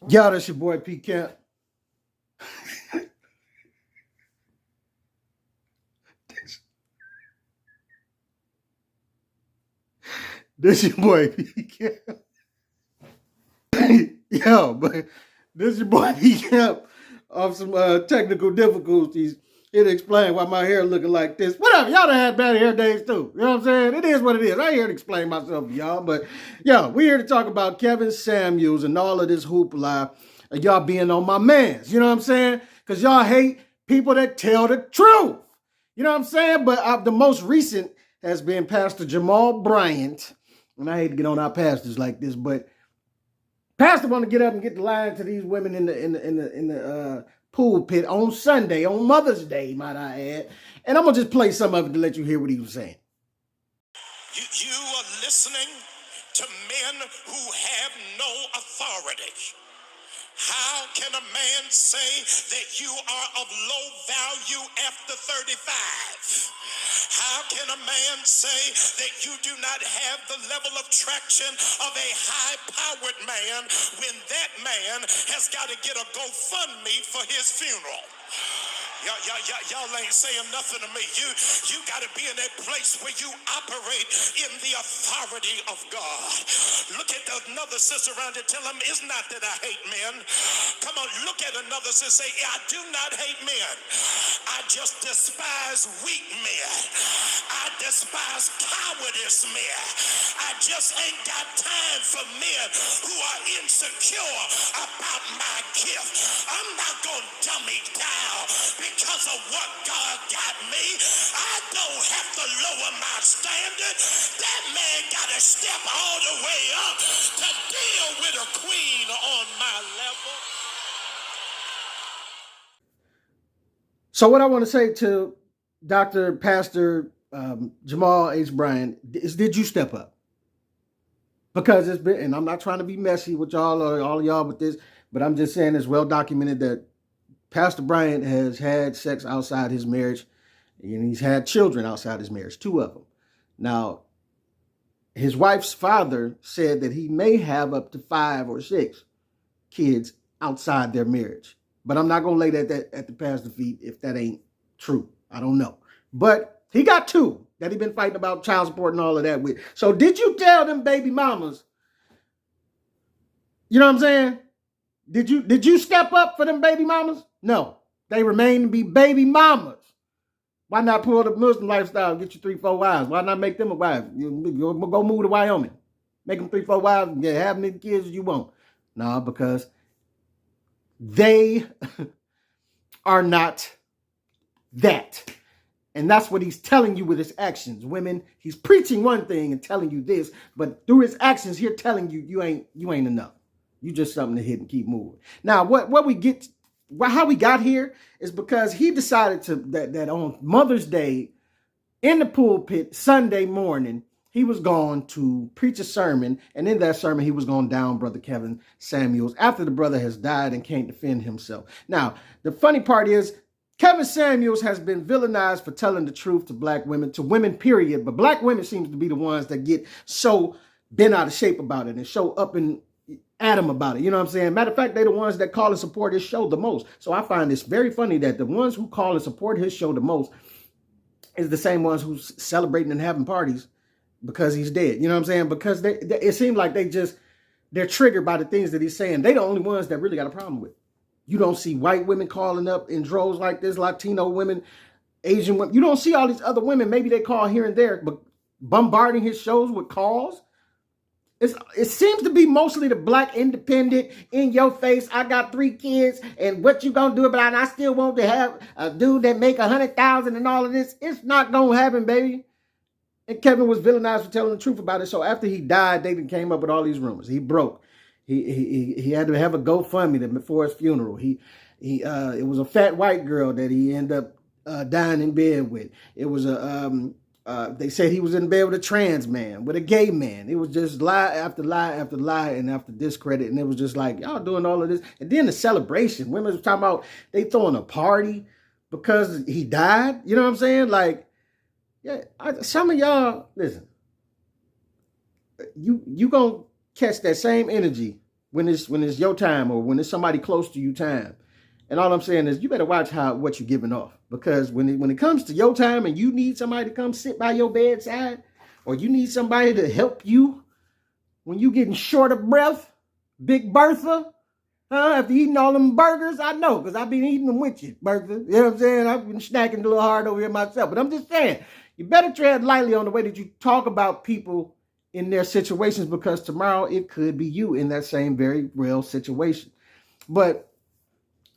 Y'all, that's your boy P. Camp. This your boy P. Camp. Yo, but this your boy P. Camp of some technical difficulties. Here to explain why my hair looking like this. Whatever, y'all done had bad hair days too. You know what I'm saying? It is what it is. I ain't here to explain myself to y'all, but yo, we here to talk about Kevin Samuels and all of this hoopla. Y'all being on my mans. You know what I'm saying? Because y'all hate people that tell the truth. You know what I'm saying? But the most recent has been Pastor Jamal Bryant. And I hate to get on our pastors like this, but Pastor want to get up and get the line to these women in the pulpit on Sunday, on Mother's Day, might I add. And I'm gonna just play some of it to let you hear what he was saying. You are listening to men who have no authority. How can a man say that you are of low value after 35? How can a man say that you do not have the level of traction of a high-powered man when that man has got to get a GoFundMe for his funeral? Y'all ain't saying nothing to me. You got to be in that place where you operate in the authority of God. Look at another sister around you. Tell them, it's not that I hate men. Come on, look at another sister. Say, I do not hate men. I just despise weak men. I despise cowardice men. I just ain't got time for men who are insecure about my gift. I'm not going to dummy down because of what God got me. I don't have to lower my standard. That man got to step all the way up to deal with a queen on my level. So what I want to say to Pastor Jamal H Bryant is, did you step up? Because it's been, and I'm not trying to be messy with y'all or all of y'all with this, but I'm just saying it's well documented that Pastor Bryant has had sex outside his marriage, and he's had children outside his marriage, 2 of them. Now, his wife's father said that he may have up to 5 or 6 kids outside their marriage. But I'm not going to lay that at the pastor's feet if that ain't true. I don't know. But he got 2 that he been fighting about child support and all of that with. So did you tell them baby mamas? You know what I'm saying? Did you step up for them baby mamas? No. They remain to be baby mamas. Why not pull the Muslim lifestyle and get you 3, 4 wives? Why not make them a wife? You go move to Wyoming. Make them 3, 4 wives and have many kids as you want. No, because they are not that. And that's what he's telling you with his actions. Women, he's preaching one thing and telling you this, but through his actions, he's telling you you ain't enough. You just something to hit and keep moving. Now, how we got here is because he decided that on Mother's Day in the pulpit Sunday morning, he was going to preach a sermon, and in that sermon, he was going to down Brother Kevin Samuels after the brother has died and can't defend himself. Now, the funny part is, Kevin Samuels has been villainized for telling the truth to black women, to women, period. But black women seems to be the ones that get so bent out of shape about it and show up and at him about it. You know what I'm saying? Matter of fact, they're the ones that call and support his show the most. So I find this very funny that the ones who call and support his show the most is the same ones who's celebrating and having parties because he's dead. You know what I'm saying? Because it seems like they're triggered by the things that he's saying. They the only ones that really got a problem with. You don't see white women calling up in droves like this, Latino women, Asian women. You don't see all these other women. Maybe they call here and there, but bombarding his shows with calls. It seems to be mostly the black independent, in your face, I got 3 kids, and what you gonna do about it? I still want to have a dude that make 100,000 and all of this. It's not gonna happen, baby. And Kevin was villainized for telling the truth about it. So after he died, they came up with all these rumors. He broke. He had to have a GoFundMe before his funeral. It was a fat white girl that he ended up dying in bed with. It was they said he was in bed with a trans man, with a gay man. It was just lie after lie after lie and after discredit. And it was just like, y'all doing all of this. And then the celebration. Women was talking about they throwing a party because he died. You know what I'm saying? Like, yeah, some of y'all, listen, you gonna catch that same energy when it's your time, or when it's somebody close to you time. And all I'm saying is you better watch what you're giving off, because when it comes to your time and you need somebody to come sit by your bedside, or you need somebody to help you when you getting short of breath, Big Bertha, after eating all them burgers, I know, because I've been eating them with you, Bertha. You know what I'm saying? I've been snacking a little hard over here myself. But I'm just saying, you better tread lightly on the way that you talk about people in their situations, because tomorrow it could be you in that same very real situation. But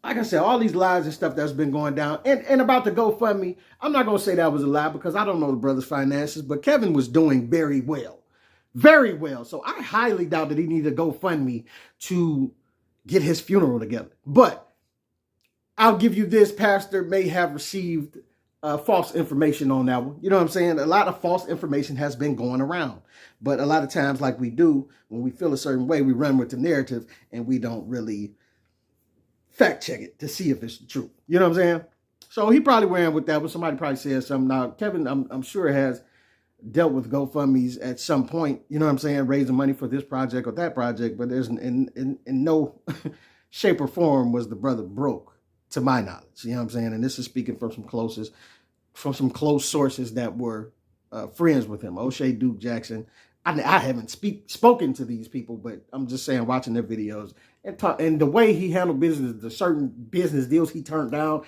like I said, all these lies and stuff that's been going down, and about the GoFundMe, I'm not going to say that was a lie, because I don't know the brother's finances, but Kevin was doing very well. Very well. So I highly doubt that he needed a GoFundMe to get his funeral together. But I'll give you this, Pastor may have received false information on that one. You know what I'm saying? A lot of false information has been going around. But a lot of times, like we do, when we feel a certain way, we run with the narrative and we don't really fact check it to see if it's the truth. You know what I'm saying? So he probably ran with that, but somebody probably said something. Now, Kevin, I'm sure has dealt with GoFundMe's at some point, you know what I'm saying, raising money for this project or that project, but there's in no shape or form was the brother broke, to my knowledge. You know what I'm saying? And this is speaking from some close sources that were friends with him. O'Shea, Duke, Jackson. I haven't spoken to these people, but I'm just saying, watching their videos and the way he handled business, the certain business deals he turned down,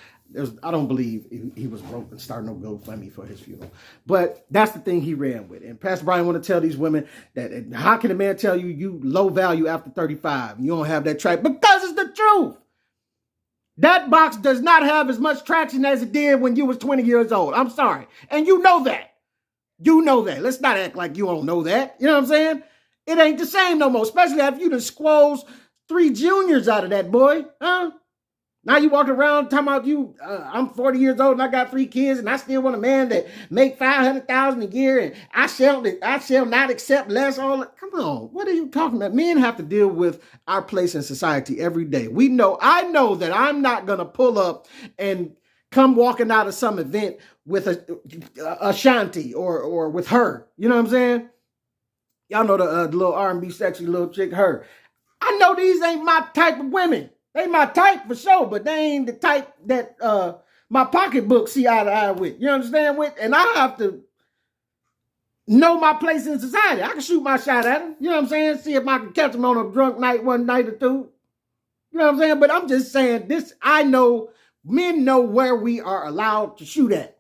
I don't believe he was broke and starting no GoFundMe for his funeral. But that's the thing he ran with. And Pastor Bryant want to tell these women that how can a man tell you low value after 35? You don't have that track, because it's the truth. That box does not have as much traction as it did when you was 20 years old. I'm sorry. And you know that. You know that. Let's not act like you don't know that. You know what I'm saying? It ain't the same no more, especially after you done squoze 3 juniors out of that boy. Huh? Now you walk around talking about I'm 40 years old and I got 3 kids and I still want a man that make $500,000 a year and I shall not accept less. Come on, what are you talking about? Men have to deal with our place in society every day. I know that I'm not gonna pull up and come walking out of some event with a Ashanti or with her. You know what I'm saying? Y'all know the little R&B sexy little chick, her. I know these ain't my type of women. They my type for sure, but they ain't the type that my pocketbook see eye to eye with. You understand? And I have to know my place in society. I can shoot my shot at them. You know what I'm saying? See if I can catch them on a drunk night one night or two. You know what I'm saying? But I'm just saying this. I know men know where we are allowed to shoot at.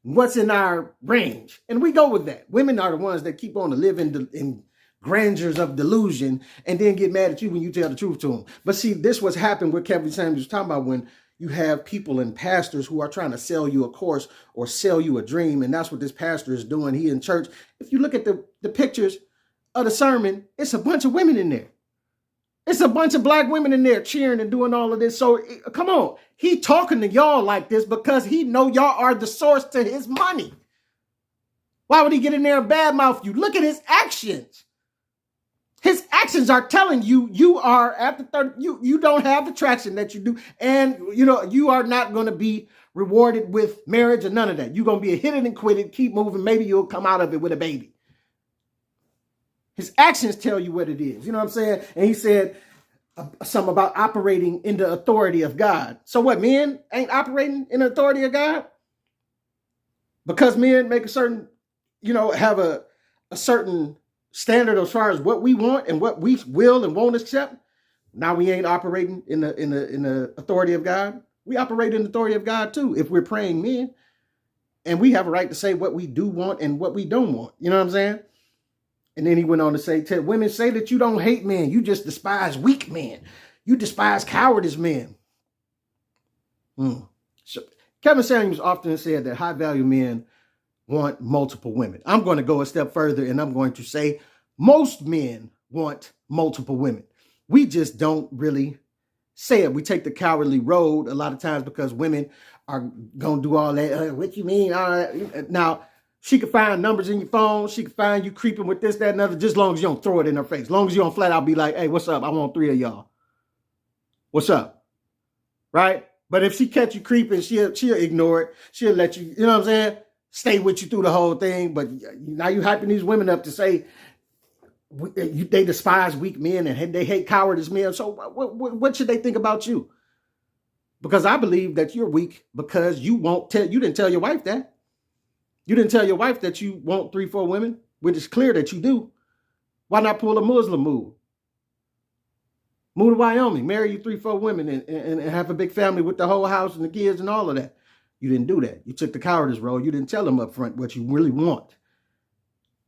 What's in our range. And we go with that. Women are the ones that keep on to live in grandeurs of delusion and then get mad at you when you tell the truth to them. But see, this was happened with Kevin Samuels was talking about, when you have people and pastors who are trying to sell you a course or sell you a dream. And that's what this pastor is doing. He in church. If you look at the pictures of the sermon, it's a bunch of women in there. It's a bunch of black women in there cheering and doing all of this. So come on. He talking to y'all like this because he know y'all are the source to his money. Why would he get in there and badmouth you? Look at his actions. His actions are telling you you are at the 30, you don't have the traction that you do. And you are not going to be rewarded with marriage or none of that. You're going to be a hit it and quit it, keep moving. Maybe you'll come out of it with a baby. His actions tell you what it is. You know what I'm saying? And he said something about operating in the authority of God. So what, men ain't operating in the authority of God? Because men make a certain, have a certain standard as far as what we want and what we will and won't accept. Now we ain't operating in the authority of God. We operate in the authority of God too, if we're praying men. And we have a right to say what we do want and what we don't want. You know what I'm saying? And then he went on to say, women say that you don't hate men. You just despise weak men. You despise cowardice men. So Kevin Samuels often said that high value men want multiple women. I'm going to go a step further and I'm going to say most men want multiple women. We just don't really say it. We take the cowardly road a lot of times because women are going to do all that. What you mean? Now, she could find numbers in your phone. She could find you creeping with this, that, and other, just as long as you don't throw it in her face. As long as you don't flat out be like, hey, what's up? I want 3 of y'all. What's up? Right? But if she catch you creeping, she'll ignore it. She'll let you, you know what I'm saying? Stay with you through the whole thing. But now you hyping these women up to say, they despise weak men and they hate cowardice men. So what should they think about you? Because I believe that you're weak because you didn't tell your wife that. You didn't tell your wife that you want 3-4 women, which is clear that you do. Why not pull a Muslim move? Move to Wyoming, marry you 3-4 women and have a big family with the whole house and the kids and all of that. You didn't do that. You took the cowardice role. You didn't tell them up front what you really want.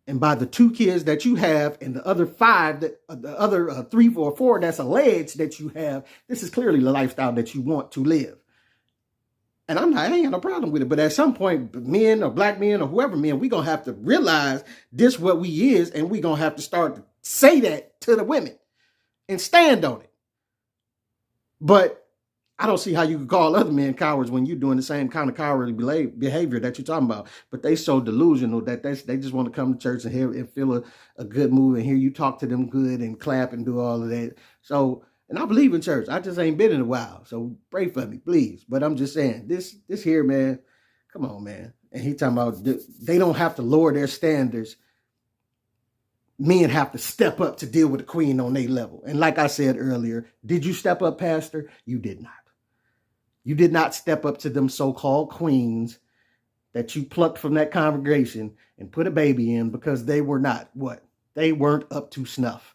And by the 2 kids that you have and the other 5, the other 3 or 4 that's alleged that you have, this is clearly the lifestyle that you want to live. And I ain't got no problem with it. But at some point, men or black men or whoever men, we going to have to realize this what we is, and we going to have to start to say that to the women and stand on it. But I don't see how you could call other men cowards when you're doing the same kind of cowardly behavior that you're talking about. But they so delusional that they just want to come to church and hear and feel a good mood and hear you talk to them good and clap and do all of that. So, and I believe in church. I just ain't been in a while. So pray for me, please. But I'm just saying, this here, man, come on, man. And he talking about they don't have to lower their standards. Men have to step up to deal with the queen on their level. And like I said earlier, did you step up, Pastor? You did not. You did not step up to them so-called queens that you plucked from that congregation and put a baby in because they were not what? They weren't up to snuff.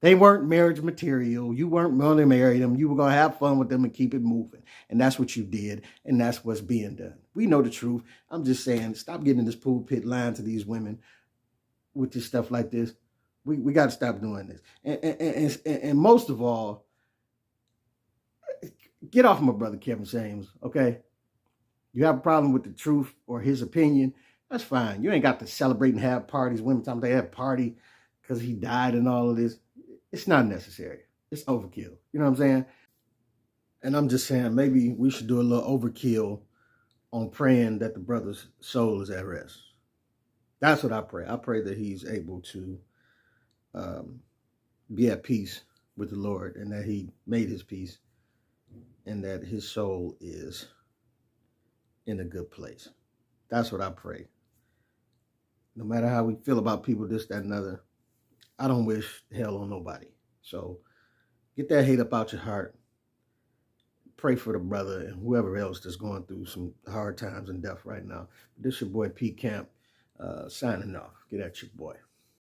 They weren't marriage material. You weren't going to marry them. You were going to have fun with them and keep it moving. And that's what you did. And that's what's being done. We know the truth. I'm just saying, stop getting in this pulpit lying to these women with this stuff like this. We got to stop doing this. And most of all, get off my brother Kevin James, okay? You have a problem with the truth or his opinion, that's fine. You ain't got to celebrate and have parties. Women tell me they have a party because he died and all of this. It's not necessary. It's overkill. You know what I'm saying? And I'm just saying maybe we should do a little overkill on praying that the brother's soul is at rest. That's what I pray. I pray that he's able to be at peace with the Lord and that he made his peace and that his soul is in a good place. That's what I pray. No matter how we feel about people, this, that, and other, I don't wish hell on nobody. So get that hate up out your heart. Pray for the brother and whoever else that's going through some hard times and death right now. This your boy P Camp signing off. Get at your boy.